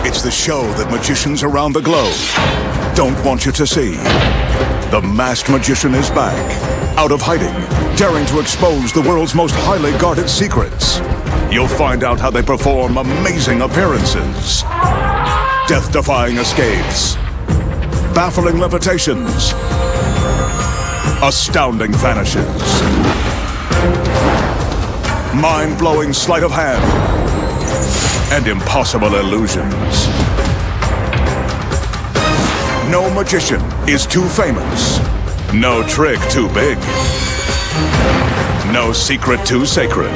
It's the show that magicians around the globe don't want you to see. The Masked Magician is back, out of hiding, daring to expose the world's most highly guarded secrets. You'll find out how they perform amazing appearances, death-defying escapes, baffling levitations, astounding vanishes, mind-blowing sleight of hand, and impossible illusions. No magician is too famous. No trick too big. No secret too sacred.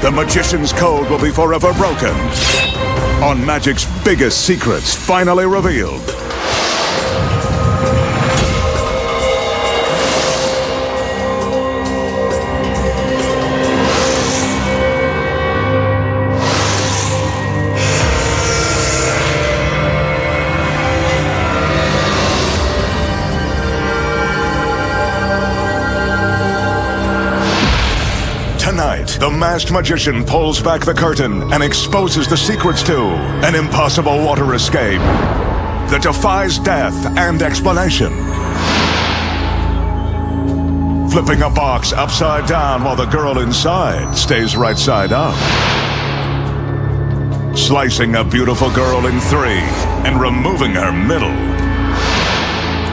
The magician's code will be forever broken. On magic's biggest secrets finally revealed. Tonight, the Masked Magician pulls back the curtain and exposes the secrets to an impossible water escape that defies death and explanation. Flipping a box upside down while the girl inside stays right side up. Slicing a beautiful girl in three and removing her middle.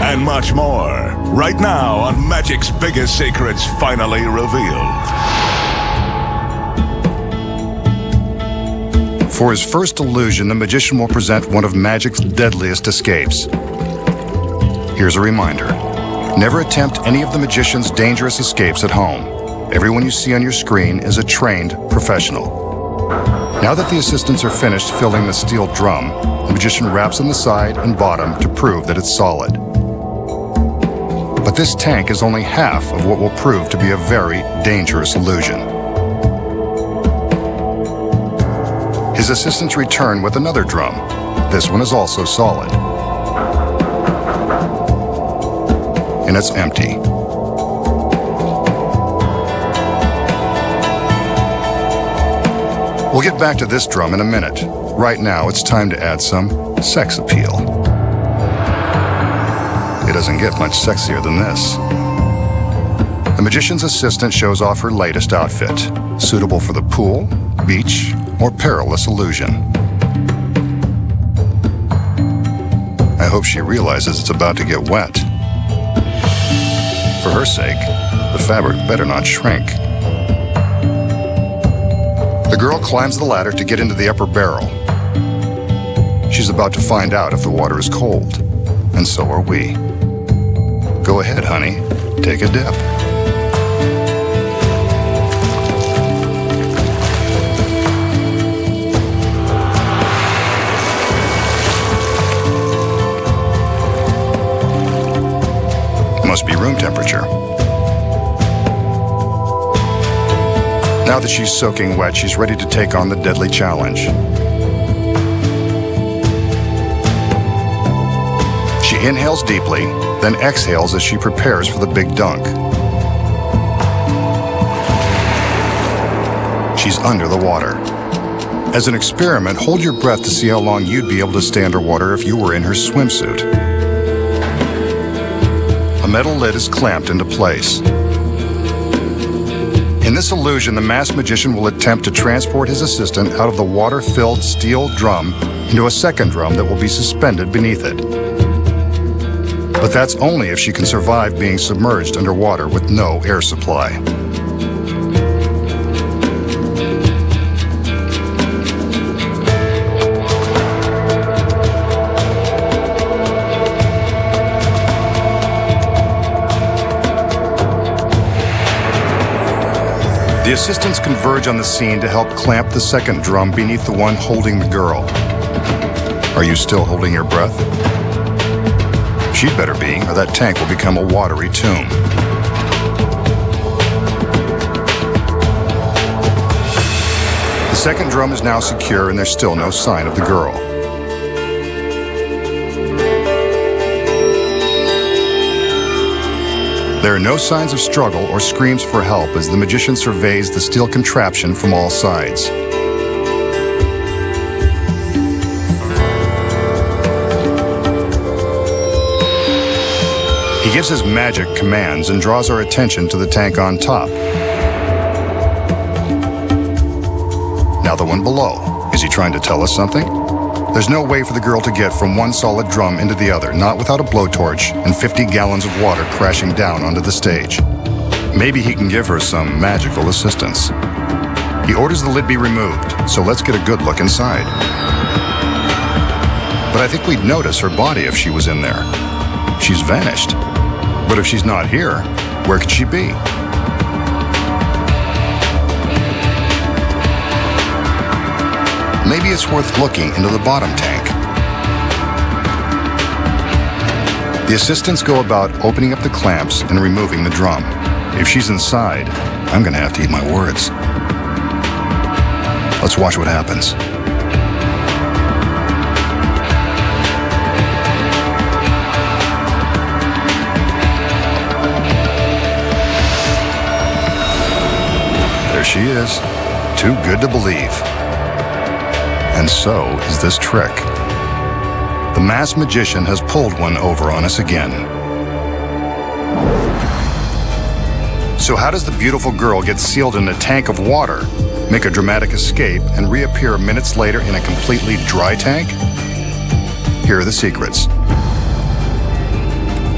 And much more, right now on Magic's Biggest Secrets Finally Revealed. For his first illusion, the magician will present one of magic's deadliest escapes. Here's a reminder. Never attempt any of the magician's dangerous escapes at home. Everyone you see on your screen is a trained professional. Now that the assistants are finished filling the steel drum, the magician wraps on the side and bottom to prove that it's solid. But this tank is only half of what will prove to be a very dangerous illusion. His assistants return with another drum. This one is also solid. And it's empty. We'll get back to this drum in a minute. Right now, it's time to add some sex appeal. It doesn't get much sexier than this. The magician's assistant shows off her latest outfit, suitable for the pool, beach, or perilous illusion. I hope she realizes it's about to get wet. For her sake, the fabric better not shrink. The girl climbs the ladder to get into the upper barrel. She's about to find out if the water is cold, and so are we. Go ahead, honey. Take a dip. Must be room temperature. Now that she's soaking wet, she's ready to take on the deadly challenge. She inhales deeply, then exhales as she prepares for the big dunk. She's under the water. As an experiment, hold your breath to see how long you'd be able to stay underwater if you were in her swimsuit. A metal lid is clamped into place. In this illusion, the masked magician will attempt to transport his assistant out of the water-filled steel drum into a second drum that will be suspended beneath it. But that's only if she can survive being submerged underwater with no air supply. The assistants converge on the scene to help clamp the second drum beneath the one holding the girl. Are you still holding your breath? She'd better be, or that tank will become a watery tomb. The second drum is now secure and there's still no sign of the girl. There are no signs of struggle or screams for help as the magician surveys the steel contraption from all sides. He gives his magic commands and draws our attention to the tank on top. Now the one below. Is he trying to tell us something? There's no way for the girl to get from one solid drum into the other, not without a blowtorch and 50 gallons of water crashing down onto the stage. Maybe he can give her some magical assistance. He orders the lid be removed, so let's get a good look inside. But I think we'd notice her body if she was in there. She's vanished. But if she's not here, where could she be? Maybe it's worth looking into the bottom tank. The assistants go about opening up the clamps and removing the drum. If she's inside, I'm gonna have to eat my words. Let's watch what happens. There she is. Too good to believe. And so is this trick. The masked magician has pulled one over on us again. So how does the beautiful girl get sealed in a tank of water, make a dramatic escape, and reappear minutes later in a completely dry tank? Here are the secrets.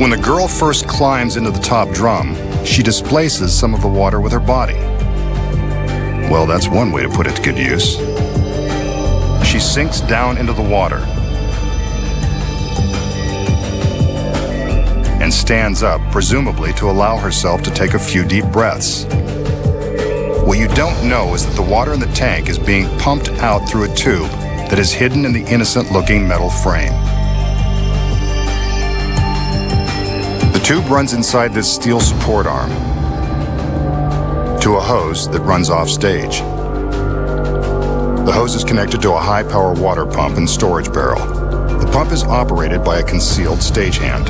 When the girl first climbs into the top drum, she displaces some of the water with her body. Well, that's one way to put it to good use. She sinks down into the water and stands up, presumably to allow herself to take a few deep breaths. What you don't know is that the water in the tank is being pumped out through a tube that is hidden in the innocent-looking metal frame. The tube runs inside this steel support arm to a hose that runs off stage. The hose is connected to a high-power water pump and storage barrel. The pump is operated by a concealed stagehand.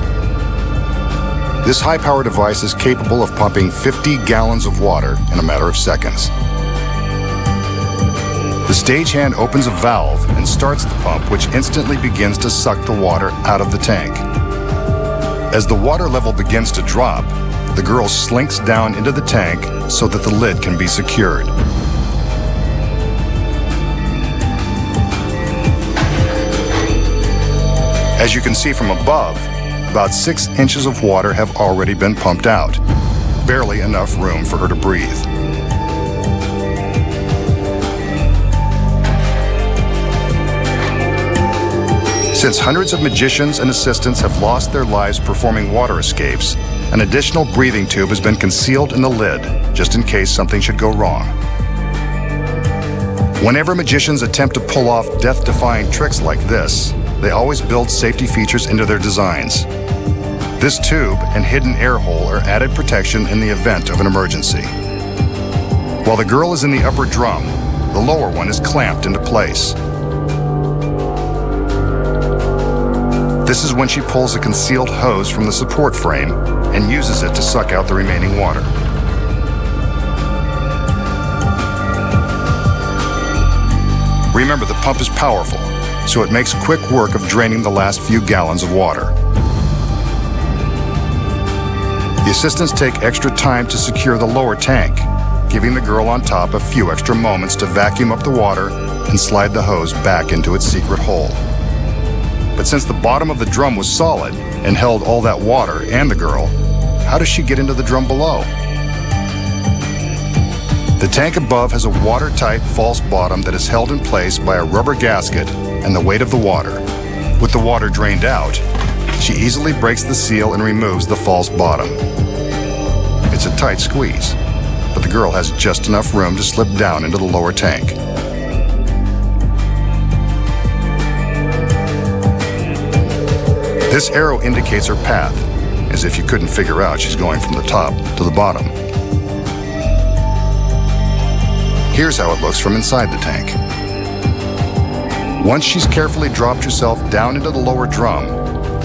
This high-power device is capable of pumping 50 gallons of water in a matter of seconds. The stagehand opens a valve and starts the pump, which instantly begins to suck the water out of the tank. As the water level begins to drop, the girl slinks down into the tank so that the lid can be secured. As you can see from above, about 6 inches of water have already been pumped out. Barely enough room for her to breathe. Since hundreds of magicians and assistants have lost their lives performing water escapes, an additional breathing tube has been concealed in the lid, just in case something should go wrong. Whenever magicians attempt to pull off death-defying tricks like this, they always build safety features into their designs. This tube and hidden air hole are added protection in the event of an emergency. While the girl is in the upper drum, the lower one is clamped into place. This is when she pulls a concealed hose from the support frame and uses it to suck out the remaining water. Remember, the pump is powerful, so it makes quick work of draining the last few gallons of water. The assistants take extra time to secure the lower tank, giving the girl on top a few extra moments to vacuum up the water and slide the hose back into its secret hole. But since the bottom of the drum was solid and held all that water and the girl, how does she get into the drum below? The tank above has a watertight false bottom that is held in place by a rubber gasket and the weight of the water. With the water drained out, she easily breaks the seal and removes the false bottom. It's a tight squeeze, but the girl has just enough room to slip down into the lower tank. This arrow indicates her path, as if you couldn't figure out she's going from the top to the bottom. Here's how it looks from inside the tank. Once she's carefully dropped herself down into the lower drum,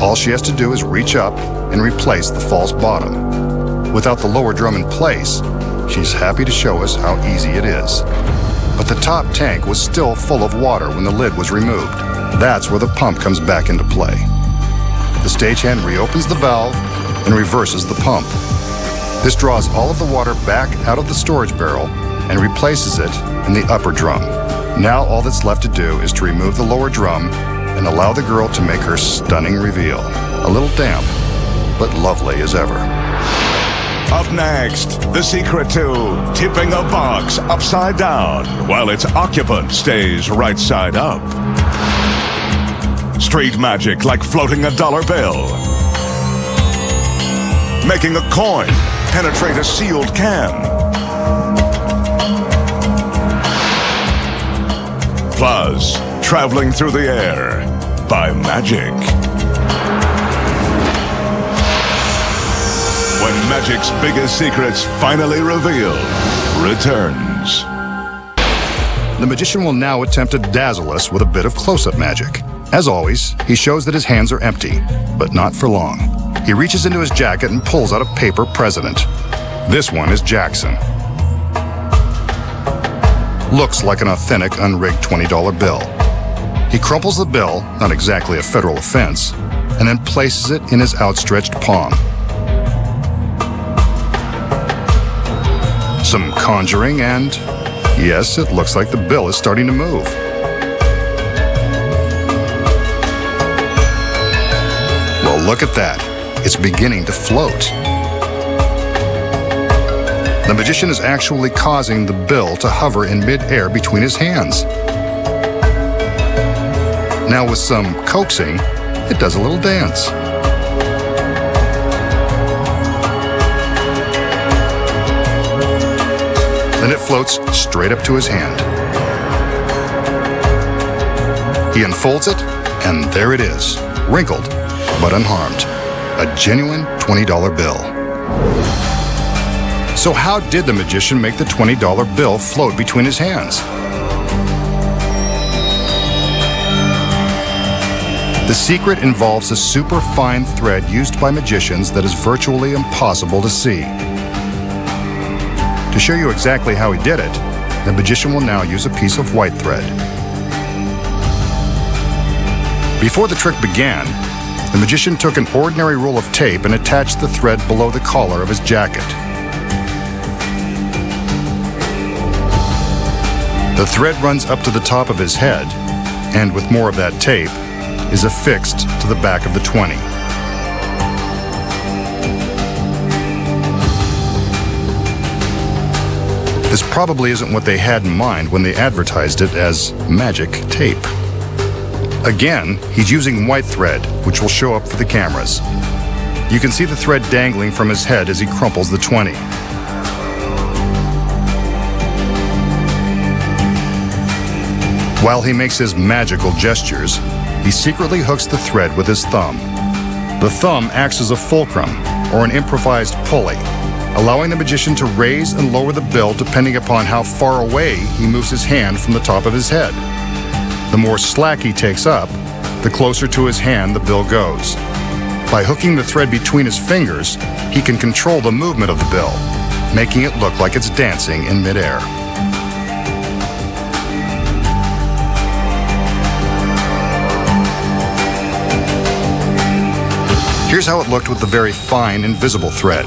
all she has to do is reach up and replace the false bottom. Without the lower drum in place, she's happy to show us how easy it is. But the top tank was still full of water when the lid was removed. That's where the pump comes back into play. The stagehand reopens the valve and reverses the pump. This draws all of the water back out of the storage barrel and replaces it in the upper drum. Now all that's left to do is to remove the lower drum and allow the girl to make her stunning reveal. A little damp, but lovely as ever. Up next, the secret to tipping a box upside down while its occupant stays right side up. Street magic like floating a dollar bill. Making a coin penetrate a sealed can. Plus, traveling through the air by magic. When magic's biggest secrets finally revealed returns. The magician will now attempt to dazzle us with a bit of close-up magic. As always, he shows that his hands are empty, but not for long. He reaches into his jacket and pulls out a paper president. This one is Jackson. Looks like an authentic unrigged $20 bill. He crumples the bill, not exactly a federal offense, and then places it in his outstretched palm. Some conjuring and, yes, it looks like the bill is starting to move. Well, look at that. It's beginning to float. The magician is actually causing the bill to hover in mid-air between his hands. Now with some coaxing, it does a little dance. Then it floats straight up to his hand. He unfolds it, and there it is, wrinkled but unharmed. A genuine $20 bill. So how did the magician make the $20 bill float between his hands? The secret involves a super fine thread used by magicians that is virtually impossible to see. To show you exactly how he did it, the magician will now use a piece of white thread. Before the trick began, the magician took an ordinary roll of tape and attached the thread below the collar of his jacket. The thread runs up to the top of his head, and with more of that tape, is affixed to the back of the 20. This probably isn't what they had in mind when they advertised it as magic tape. Again, he's using white thread, which will show up for the cameras. You can see the thread dangling from his head as he crumples the 20. While he makes his magical gestures, he secretly hooks the thread with his thumb. The thumb acts as a fulcrum, or an improvised pulley, allowing the magician to raise and lower the bill depending upon how far away he moves his hand from the top of his head. The more slack he takes up, the closer to his hand the bill goes. By hooking the thread between his fingers, he can control the movement of the bill, making it look like it's dancing in midair. Here's how it looked with the very fine, invisible thread.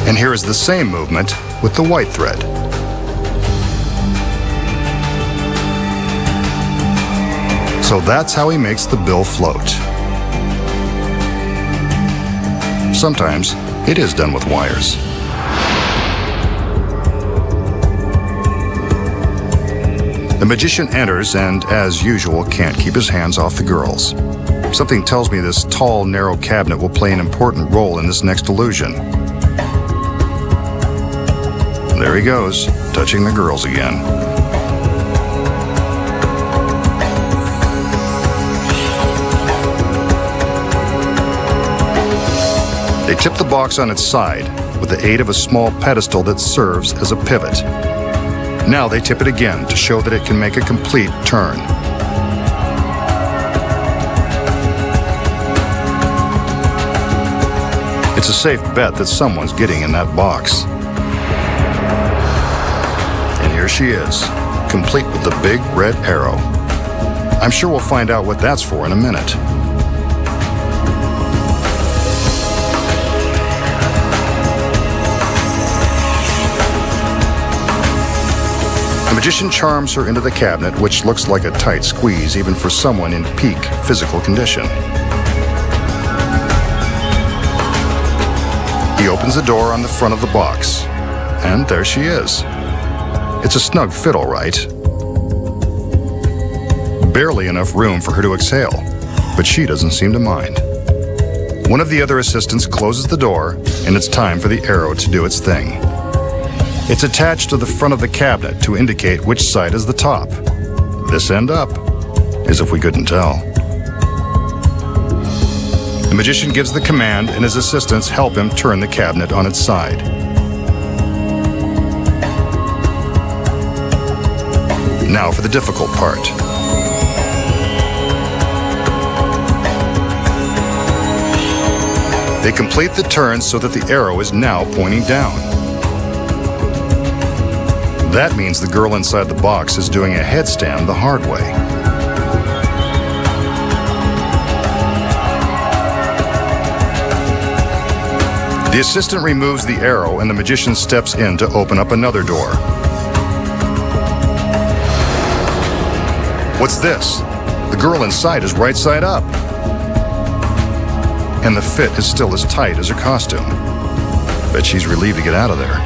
And here is the same movement with the white thread. So that's how he makes the bill float. Sometimes it is done with wires. The magician enters and, as usual, can't keep his hands off the girls. Something tells me this tall, narrow cabinet will play an important role in this next illusion. There he goes, touching the girls again. They tip the box on its side with the aid of a small pedestal that serves as a pivot. Now they tip it again to show that it can make a complete turn. It's a safe bet that someone's getting in that box. And here she is, complete with the big red arrow. I'm sure we'll find out what that's for in a minute. The magician charms her into the cabinet, which looks like a tight squeeze even for someone in peak physical condition. He opens the door on the front of the box, and there she is. It's a snug fit, all right. Barely enough room for her to exhale, but she doesn't seem to mind. One of the other assistants closes the door, and it's time for the arrow to do its thing. It's attached to the front of the cabinet to indicate which side is the top. This end up, as if we couldn't tell. The magician gives the command, and his assistants help him turn the cabinet on its side. Now for the difficult part. They complete the turn so that the arrow is now pointing down. That means the girl inside the box is doing a headstand the hard way. The assistant removes the arrow and the magician steps in to open up another door. What's this? The girl inside is right side up. And the fit is still as tight as her costume. Bet she's relieved to get out of there.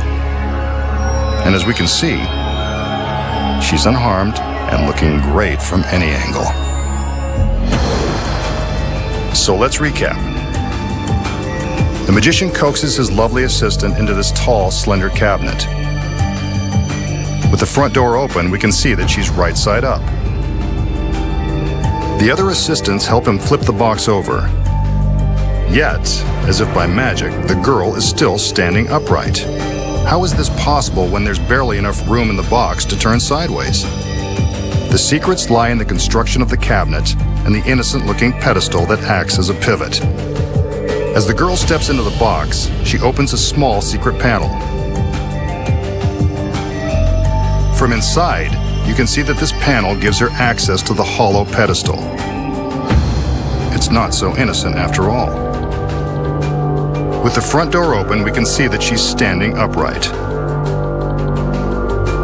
And as we can see, she's unharmed and looking great from any angle. So let's recap. The magician coaxes his lovely assistant into this tall, slender cabinet. With the front door open, we can see that she's right side up. The other assistants help him flip the box over. Yet, as if by magic, the girl is still standing upright. How is this possible when there's barely enough room in the box to turn sideways? The secrets lie in the construction of the cabinet and the innocent-looking pedestal that acts as a pivot. As the girl steps into the box, she opens a small secret panel. From inside, you can see that this panel gives her access to the hollow pedestal. It's not so innocent after all. With the front door open, we can see that she's standing upright.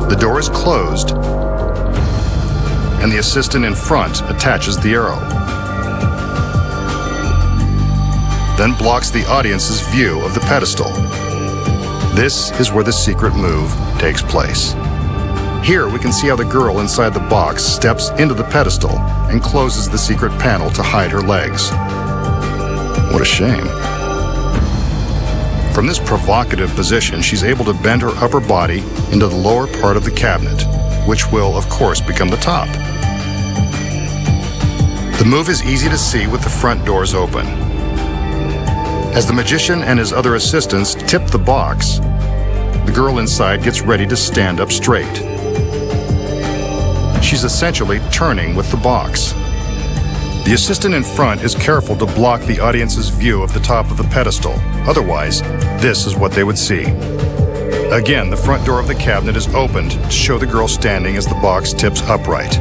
The door is closed, and the assistant in front attaches the arrow, then blocks the audience's view of the pedestal. This is where the secret move takes place. Here we can see how the girl inside the box steps into the pedestal and closes the secret panel to hide her legs. What a shame. From this provocative position, she's able to bend her upper body into the lower part of the cabinet, which will, of course, become the top. The move is easy to see with the front doors open. As the magician and his other assistants tip the box, the girl inside gets ready to stand up straight. She's essentially turning with the box. The assistant in front is careful to block the audience's view of the top of the pedestal. Otherwise, this is what they would see. Again, the front door of the cabinet is opened to show the girl standing as the box tips upright.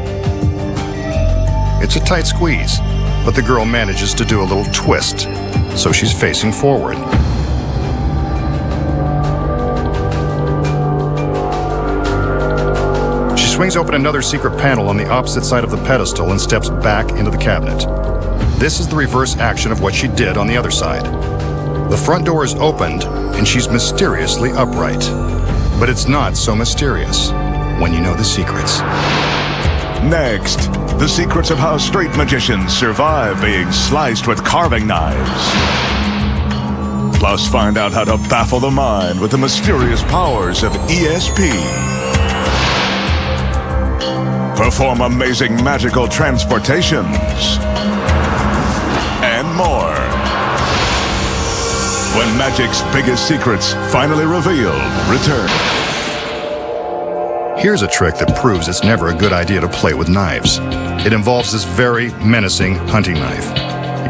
It's a tight squeeze, but the girl manages to do a little twist, so she's facing forward. She swings open another secret panel on the opposite side of the pedestal and steps back into the cabinet. This is the reverse action of what she did on the other side. The front door is opened, and she's mysteriously upright. But it's not so mysterious when you know the secrets. Next, the secrets of how straight magicians survive being sliced with carving knives. Plus, find out how to baffle the mind with the mysterious powers of ESP. Perform amazing magical transportations. And more. When magic's biggest secrets finally revealed, return. Here's a trick that proves it's never a good idea to play with knives. It involves this very menacing hunting knife.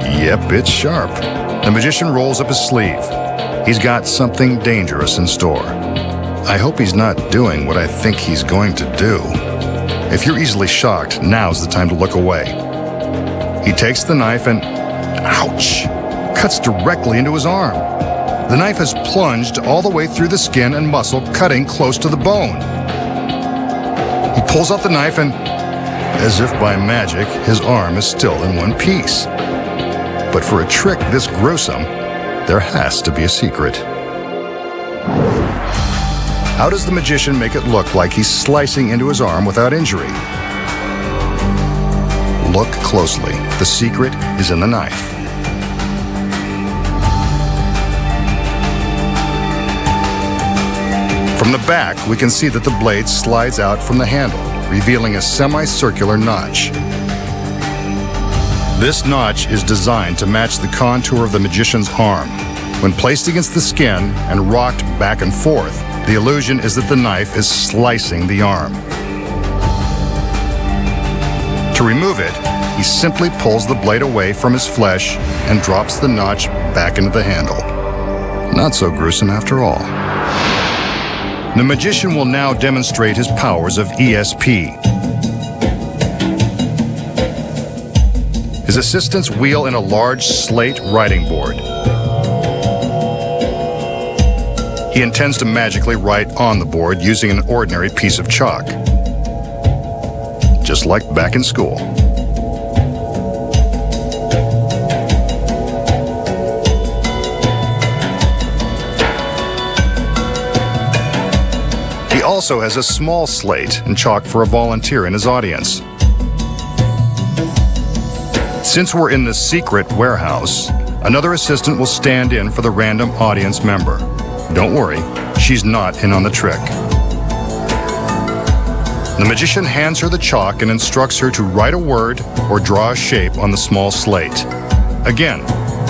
Yep, it's sharp. The magician rolls up his sleeve. He's got something dangerous in store. I hope he's not doing what I think he's going to do. If you're easily shocked, now's the time to look away. He takes the knife and, ouch, cuts directly into his arm. The knife has plunged all the way through the skin and muscle, cutting close to the bone. He pulls out the knife and, as if by magic, his arm is still in one piece. But for a trick this gruesome, there has to be a secret. How does the magician make it look like he's slicing into his arm without injury? Look closely. The secret is in the knife. From the back, we can see that the blade slides out from the handle, revealing a semicircular notch. This notch is designed to match the contour of the magician's arm. When placed against the skin and rocked back and forth, the illusion is that the knife is slicing the arm. To remove it, he simply pulls the blade away from his flesh and drops the notch back into the handle. Not so gruesome after all. The magician will now demonstrate his powers of ESP. His assistants wheel in a large slate writing board. He intends to magically write on the board using an ordinary piece of chalk. Just like back in school. He also has a small slate and chalk for a volunteer in his audience. Since we're in the secret warehouse, another assistant will stand in for the random audience member. Don't worry, she's not in on the trick. The magician hands her the chalk and instructs her to write a word or draw a shape on the small slate. Again,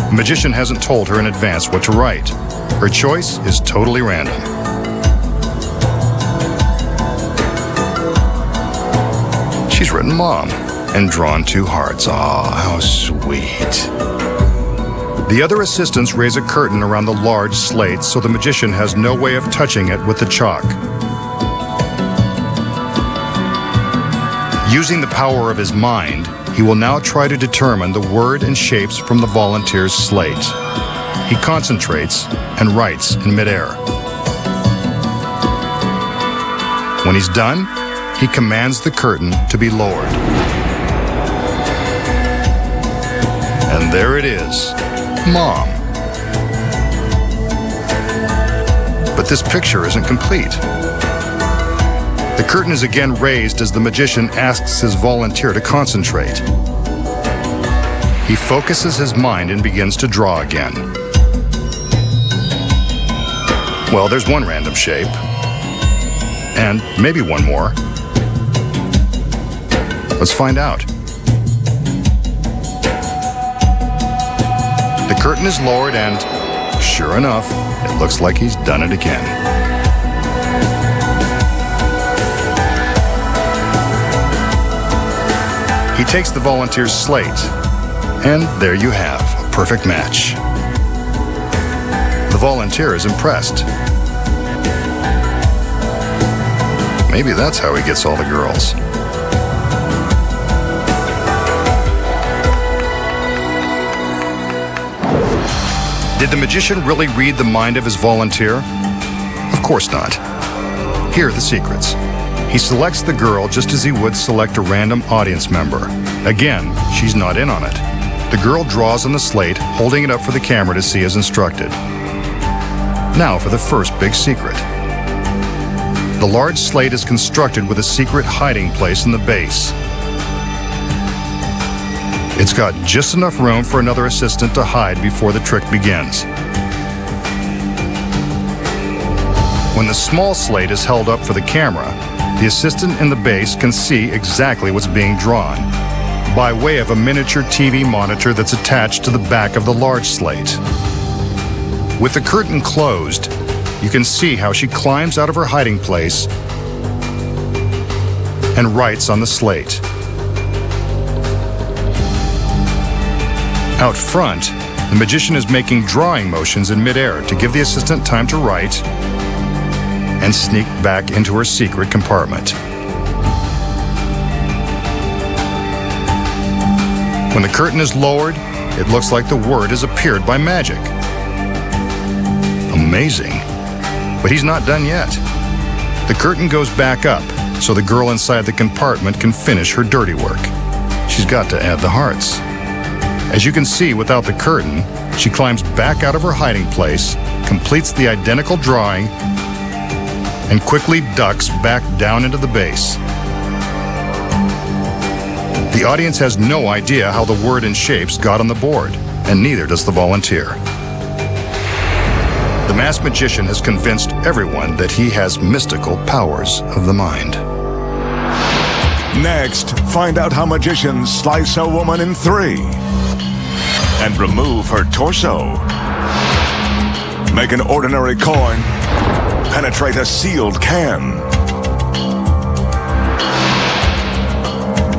the magician hasn't told her in advance what to write. Her choice is totally random. She's written Mom and drawn 2 hearts. Aw, how sweet. The other assistants raise a curtain around the large slate so the magician has no way of touching it with the chalk. Using the power of his mind, he will now try to determine the word and shapes from the volunteer's slate. He concentrates and writes in midair. When he's done, he commands the curtain to be lowered. And there it is. Mom. But this picture isn't complete. The curtain is again raised as the magician asks his volunteer to concentrate. He focuses his mind and begins to draw again. Well, there's one random shape. And maybe one more. Let's find out. The curtain is lowered and, sure enough, it looks like he's done it again. He takes the volunteer's slate, and there you have a perfect match. The volunteer is impressed. Maybe that's how he gets all the girls. Did the magician really read the mind of his volunteer? Of course not. Here are the secrets. He selects the girl just as he would select a random audience member. Again, she's not in on it. The girl draws on the slate, holding it up for the camera to see as instructed. Now for the first big secret. The large slate is constructed with a secret hiding place in the base. It's got just enough room for another assistant to hide before the trick begins. When the small slate is held up for the camera, the assistant in the base can see exactly what's being drawn by way of a miniature TV monitor that's attached to the back of the large slate. With the curtain closed, you can see how she climbs out of her hiding place and writes on the slate. Out front, the magician is making drawing motions in midair to give the assistant time to write and sneak back into her secret compartment. When the curtain is lowered, it looks like the word has appeared by magic. Amazing. But he's not done yet. The curtain goes back up, so the girl inside the compartment can finish her dirty work. She's got to add the hearts. As you can see, without the curtain, she climbs back out of her hiding place, completes the identical drawing, and quickly ducks back down into the base. The audience has no idea how the word and shapes got on the board, and neither does the volunteer. The masked magician has convinced everyone that he has mystical powers of the mind. Next, find out how magicians slice a woman in 3 and remove her torso. Make an ordinary coin penetrate a sealed can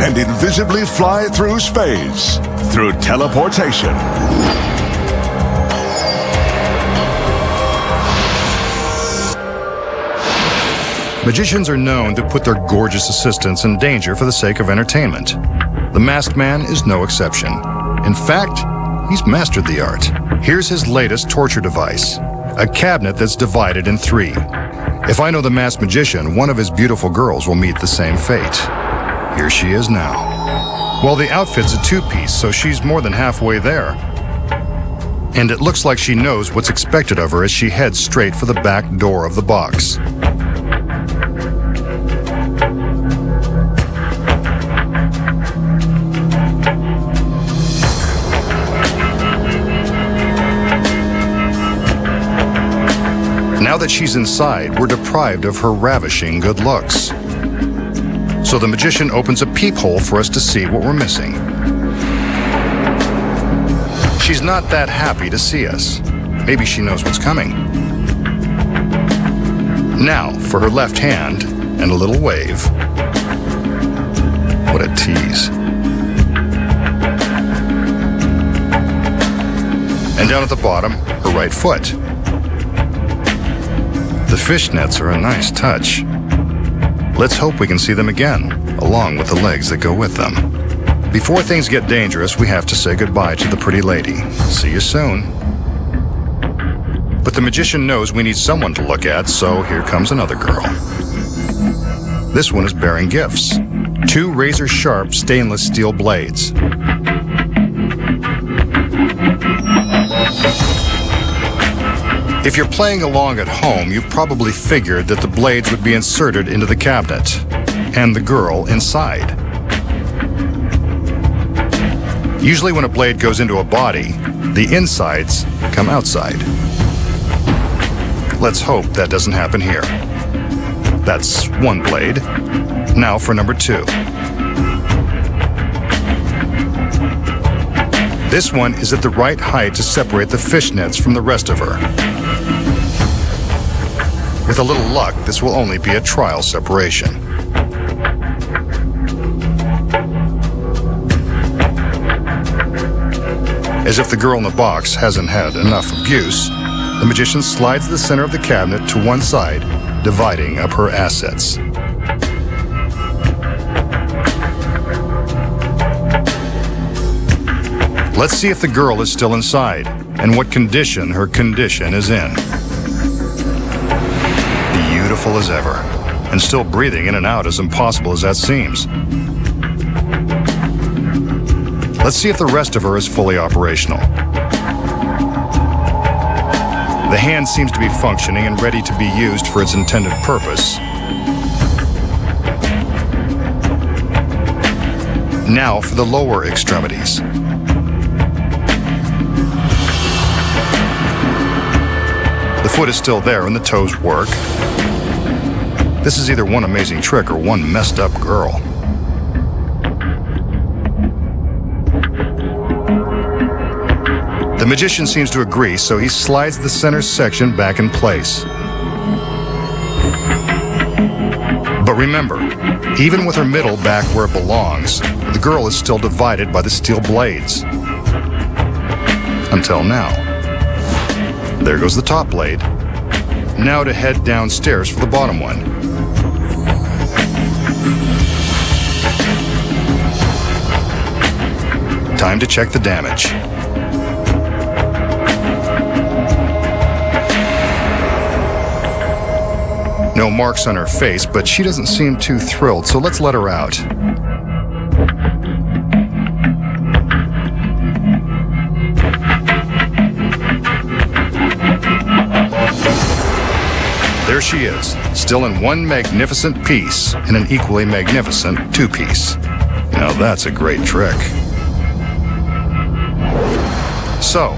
and invisibly fly through space through teleportation. Magicians are known to put their gorgeous assistants in danger for the sake of entertainment. The masked man is no exception. In fact, he's mastered the art. Here's his latest torture device, a cabinet that's divided in 3. If I know the masked magician, one of his beautiful girls will meet the same fate. Here she is now. Well, the outfit's a 2-piece, so she's more than halfway there. And it looks like she knows what's expected of her as she heads straight for the back door of the box. Now that she's inside, we're deprived of her ravishing good looks. So the magician opens a peephole for us to see what we're missing. She's not that happy to see us. Maybe she knows what's coming. Now for her left hand and a little wave. What a tease. And down at the bottom, her right foot. The fishnets are a nice touch. Let's hope we can see them again, along with the legs that go with them. Before things get dangerous, we have to say goodbye to the pretty lady. See you soon. But the magician knows we need someone to look at, so here comes another girl. This one is bearing gifts. 2 razor-sharp stainless steel blades. If you're playing along at home, you've probably figured that the blades would be inserted into the cabinet, and the girl inside. Usually when a blade goes into a body, the insides come outside. Let's hope that doesn't happen here. That's 1 blade. Now for number 2. This one is at the right height to separate the fishnets from the rest of her. With a little luck, this will only be a trial separation. As if the girl in the box hasn't had enough abuse, the magician slides the center of the cabinet to one side, dividing up her assets. Let's see if the girl is still inside, and what condition her condition is in. Beautiful as ever, and still breathing in and out, as impossible as that seems. Let's see if the rest of her is fully operational. The hand seems to be functioning and ready to be used for its intended purpose. Now for the lower extremities. The foot is still there and the toes work. This is either one amazing trick or one messed up girl. The magician seems to agree, so he slides the center section back in place. But remember, even with her middle back where it belongs, the girl is still divided by the steel blades. Until now. There goes the top blade. Now to head downstairs for the bottom one. Time to check the damage. No marks on her face, but she doesn't seem too thrilled, so let's let her out. There she is, still in one magnificent piece and an equally magnificent two-piece. Now that's a great trick. So,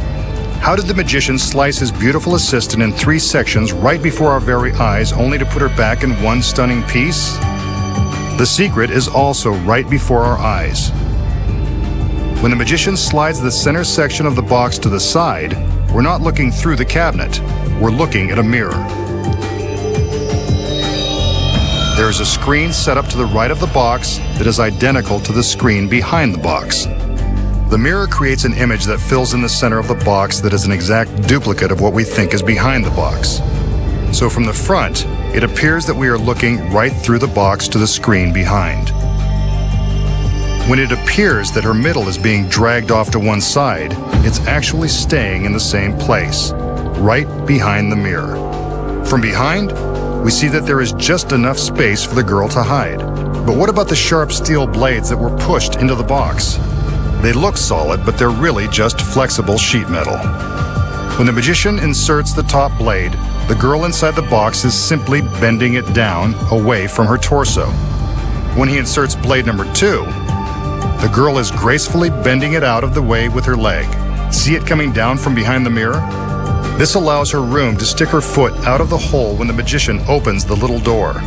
how did the magician slice his beautiful assistant in 3 sections right before our very eyes, only to put her back in one stunning piece? The secret is also right before our eyes. When the magician slides the center section of the box to the side, we're not looking through the cabinet, we're looking at a mirror. There is a screen set up to the right of the box that is identical to the screen behind the box. The mirror creates an image that fills in the center of the box that is an exact duplicate of what we think is behind the box. So from the front, it appears that we are looking right through the box to the screen behind. When it appears that her middle is being dragged off to one side, it's actually staying in the same place, right behind the mirror. From behind, we see that there is just enough space for the girl to hide. But what about the sharp steel blades that were pushed into the box? They look solid, but they're really just flexible sheet metal. When the magician inserts the top blade, the girl inside the box is simply bending it down away from her torso. When he inserts blade number 2, the girl is gracefully bending it out of the way with her leg. See it coming down from behind the mirror? This allows her room to stick her foot out of the hole when the magician opens the little door.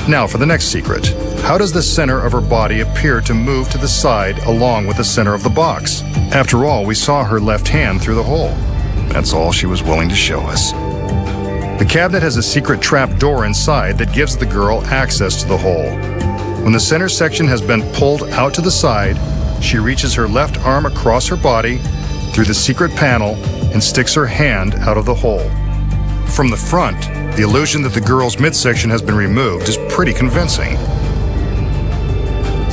Now for the next secret. How does the center of her body appear to move to the side along with the center of the box? After all, we saw her left hand through the hole. That's all she was willing to show us. The cabinet has a secret trap door inside that gives the girl access to the hole. When the center section has been pulled out to the side, she reaches her left arm across her body through the secret panel and sticks her hand out of the hole. From the front, the illusion that the girl's midsection has been removed is pretty convincing.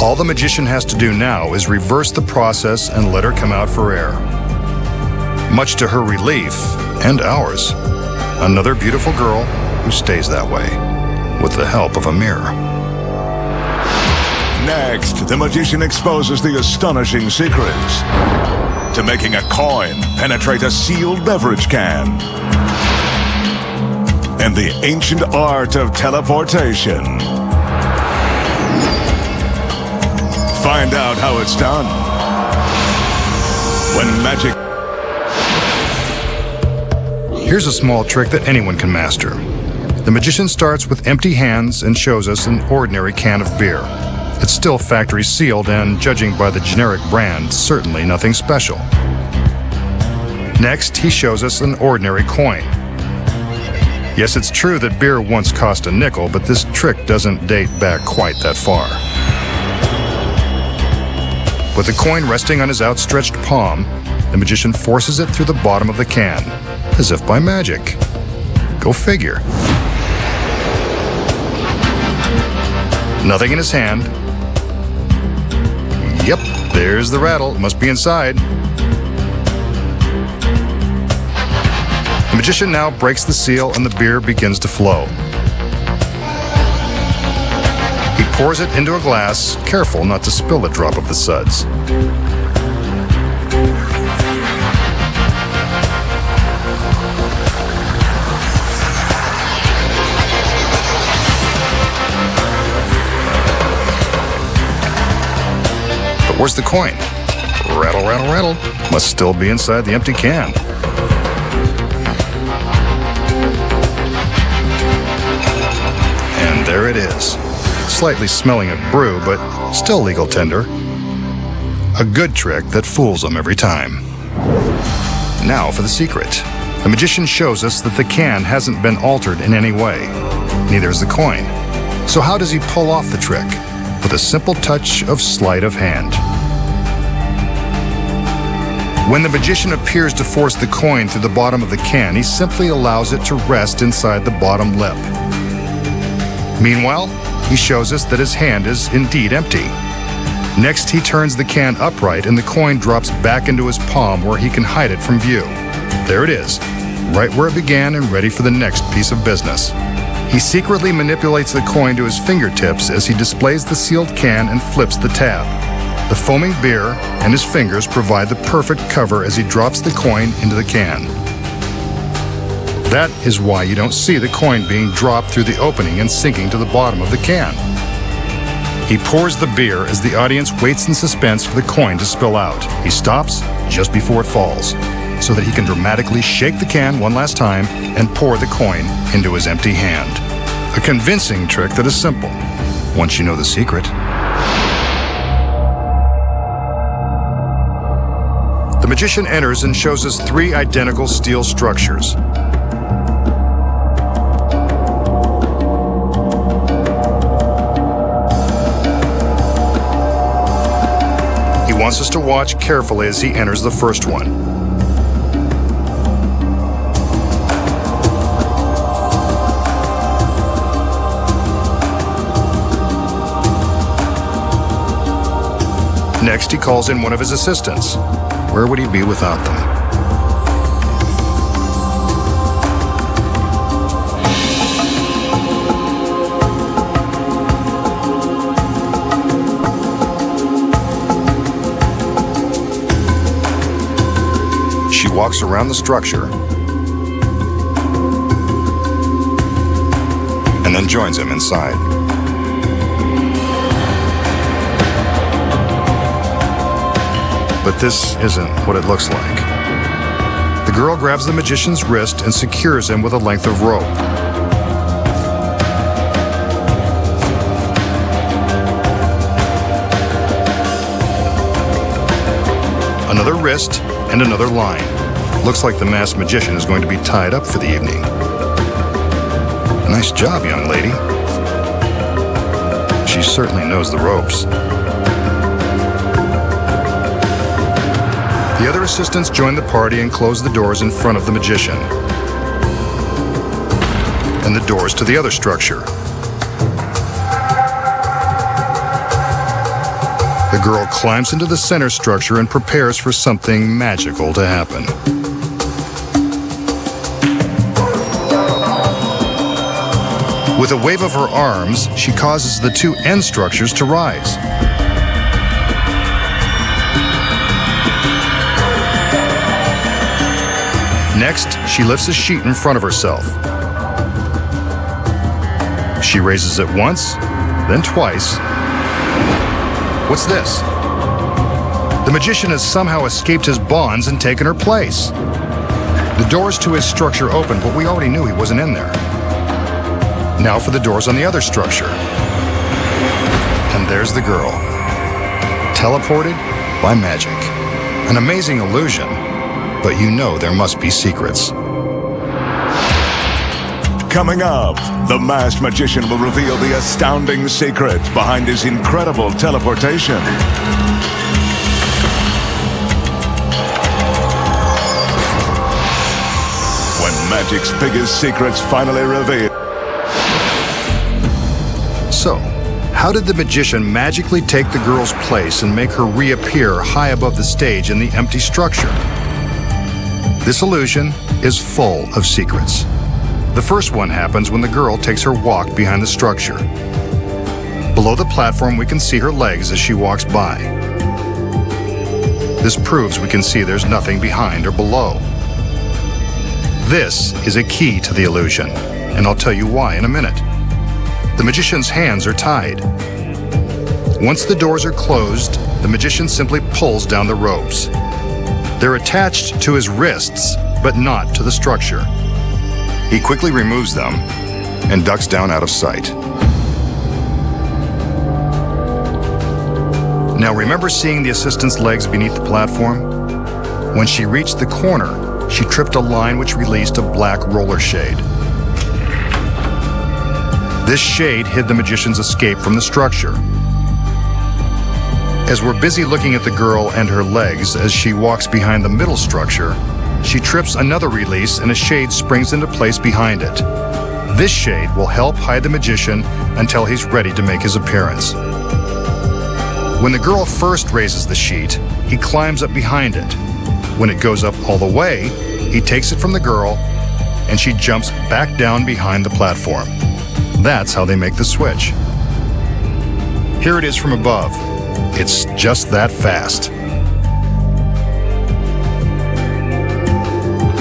All the magician has to do now is reverse the process and let her come out for air. Much to her relief, and ours, another beautiful girl who stays that way, with the help of a mirror. Next, the magician exposes the astonishing secrets to making a coin penetrate a sealed beverage can, and the ancient art of teleportation. Find out how it's done when magic... Here's a small trick that anyone can master. The magician starts with empty hands and shows us an ordinary can of beer. It's still factory sealed and, judging by the generic brand, certainly nothing special. Next, he shows us an ordinary coin. Yes, it's true that beer once cost a nickel, but this trick doesn't date back quite that far. With the coin resting on his outstretched palm, the magician forces it through the bottom of the can, as if by magic. Go figure. Nothing in his hand. Yep, there's the rattle. It must be inside. The magician now breaks the seal and the beer begins to flow. He pours it into a glass, careful not to spill a drop of the suds. But where's the coin? Rattle, rattle, rattle. Must still be inside the empty can. And there it is. Slightly smelling of brew, but still legal tender. A good trick that fools them every time. Now for the secret. The magician shows us that the can hasn't been altered in any way. Neither is the coin. So how does he pull off the trick? With a simple touch of sleight of hand. When the magician appears to force the coin through the bottom of the can, he simply allows it to rest inside the bottom lip. Meanwhile, he shows us that his hand is indeed empty. Next, he turns the can upright and the coin drops back into his palm where he can hide it from view. There it is, right where it began and ready for the next piece of business. He secretly manipulates the coin to his fingertips as he displays the sealed can and flips the tab. The foaming beer and his fingers provide the perfect cover as he drops the coin into the can. That is why you don't see the coin being dropped through the opening and sinking to the bottom of the can. He pours the beer as the audience waits in suspense for the coin to spill out. He stops just before it falls, so that he can dramatically shake the can one last time and pour the coin into his empty hand. A convincing trick that is simple, once you know the secret. The magician enters and shows us 3 identical steel structures. He wants us to watch carefully as he enters the first one. Next, he calls in one of his assistants. Where would he be without them? She walks around the structure and then joins him inside. But this isn't what it looks like. The girl grabs the magician's wrist and secures him with a length of rope. Another wrist and another line. Looks like the masked magician is going to be tied up for the evening. Nice job, young lady. She certainly knows the ropes. The other assistants join the party and close the doors in front of the magician. And the doors to the other structure. The girl climbs into the center structure and prepares for something magical to happen. With a wave of her arms, she causes the 2 end structures to rise. Next, she lifts a sheet in front of herself. She raises it once, then twice. What's this? The magician has somehow escaped his bonds and taken her place. The doors to his structure open, but we already knew he wasn't in there. Now for the doors on the other structure. And there's the girl. Teleported by magic. An amazing illusion. But you know there must be secrets. Coming up, the masked magician will reveal the astounding secret behind his incredible teleportation. When magic's biggest secrets finally reveal. So, how did the magician magically take the girl's place and make her reappear high above the stage in the empty structure? This illusion is full of secrets. The first one happens when the girl takes her walk behind the structure. Below the platform, we can see her legs as she walks by. This proves we can see there's nothing behind or below. This is a key to the illusion, and I'll tell you why in a minute. The magician's hands are tied. Once the doors are closed, the magician simply pulls down the ropes. They're attached to his wrists, but not to the structure. He quickly removes them and ducks down out of sight. Now remember seeing the assistant's legs beneath the platform? When she reached the corner, she tripped a line which released a black roller shade. This shade hid the magician's escape from the structure. As we're busy looking at the girl and her legs as she walks behind the middle structure, she trips another release and a shade springs into place behind it. This shade will help hide the magician until he's ready to make his appearance. When the girl first raises the sheet, he climbs up behind it. When it goes up all the way, he takes it from the girl, and she jumps back down behind the platform. That's how they make the switch. Here it is from above. It's just that fast.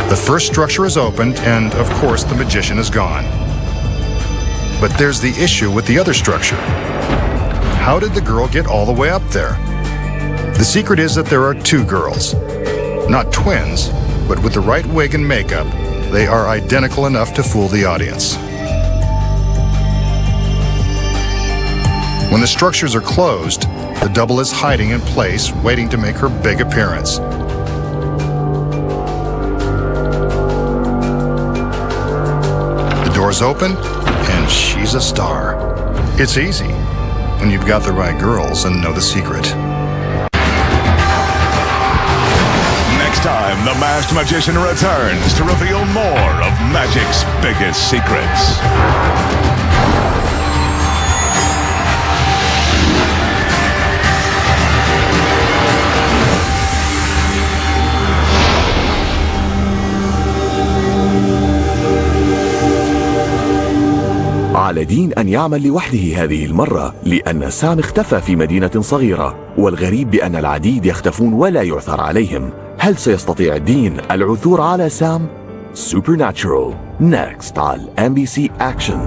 The first structure is opened, and of course the magician is gone. But there's the issue with the other structure. How did the girl get all the way up there? The secret is that there are two girls. Not twins, but with the right wig and makeup, they are identical enough to fool the audience. When the structures are closed, the double is hiding in place, waiting to make her big appearance. The doors open, and she's a star. It's easy when you've got the right girls and know the secret. Next time, the masked magician returns to reveal more of magic's biggest secrets. على دين أن يعمل لوحده هذه المرة لأن سام اختفى في مدينة صغيرة، والغريب بأن العديد يختفون ولا يعثر عليهم. هل سيستطيع دين العثور على سام؟ Supernatural next على MBC Action.